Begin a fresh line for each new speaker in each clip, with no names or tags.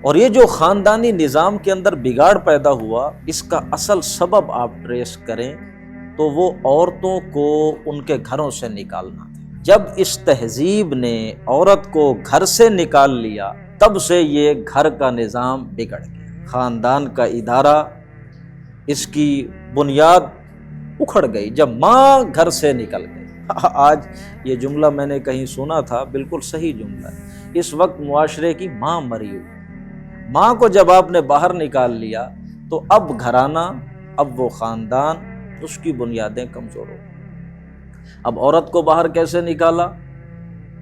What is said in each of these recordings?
اور یہ جو خاندانی نظام کے اندر بگاڑ پیدا ہوا، اس کا اصل سبب آپ ٹریس کریں تو وہ عورتوں کو ان کے گھروں سے نکالنا تھا۔ جب اس تہذیب نے عورت کو گھر سے نکال لیا، تب سے یہ گھر کا نظام بگڑ گیا، خاندان کا ادارہ، اس کی بنیاد اکھڑ گئی جب ماں گھر سے نکل گئی۔ آج یہ جملہ میں نے کہیں سنا تھا، بالکل صحیح جملہ ہے۔ اس وقت معاشرے کی ماں مری ہوئی، ماں کو جب آپ نے باہر نکال لیا تو اب گھرانہ، اب وہ خاندان، اس کی بنیادیں کمزور ہو گئی۔ اب عورت کو باہر کیسے نکالا؟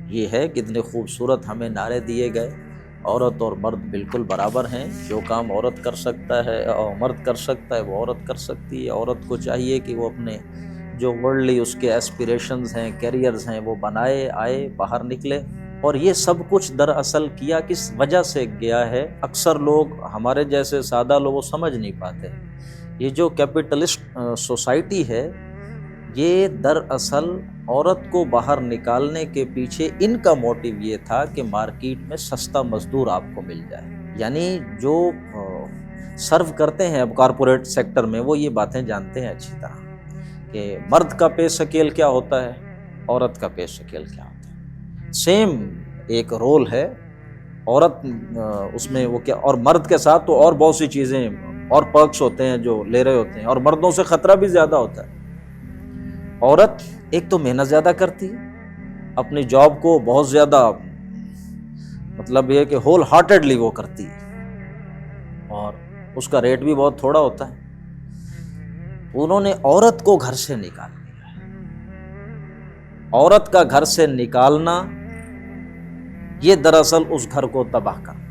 یہ ہے کتنے خوبصورت ہمیں نعرے دیے گئے، عورت اور مرد بالکل برابر ہیں، جو کام عورت کر سکتا ہے اور مرد کر سکتا ہے وہ عورت کر سکتی ہے۔ عورت کو چاہیے کہ وہ اپنے جو ورلڈلی اس کے ایسپیریشنز ہیں، کیریئرز ہیں، وہ بنائے، آئے، باہر نکلے۔ اور یہ سب کچھ دراصل کیا کس وجہ سے گیا ہے، اکثر لوگ، ہمارے جیسے سادہ لوگ، وہ سمجھ نہیں پاتے۔ یہ جو کیپٹلسٹ سوسائٹی ہے، یہ دراصل عورت کو باہر نکالنے کے پیچھے ان کا موٹیو یہ تھا کہ مارکیٹ میں سستا مزدور آپ کو مل جائے۔ یعنی جو سرو کرتے ہیں اب کارپوریٹ سیکٹر میں، وہ یہ باتیں جانتے ہیں اچھی طرح کہ مرد کا پے سکیل کیا ہوتا ہے، عورت کا پے سکیل کیا ہوتا ہے۔ سیم ایک رول ہے، عورت اس میں وہ کیا، اور مرد کے ساتھ تو اور بہت سی چیزیں اور پرکس ہوتے ہیں جو لے رہے ہوتے ہیں، اور مردوں سے خطرہ بھی زیادہ ہوتا ہے۔ عورت ایک تو محنت زیادہ کرتی ہے، اپنی جاب کو بہت زیادہ، مطلب یہ کہ ہول ہارٹیڈلی وہ کرتی ہے، اور اس کا ریٹ بھی بہت تھوڑا ہوتا ہے۔ انہوں نے عورت کو گھر سے نکال دیا ہے۔ عورت کا گھر سے نکالنا یہ دراصل اس گھر کو تباہ کرنا۔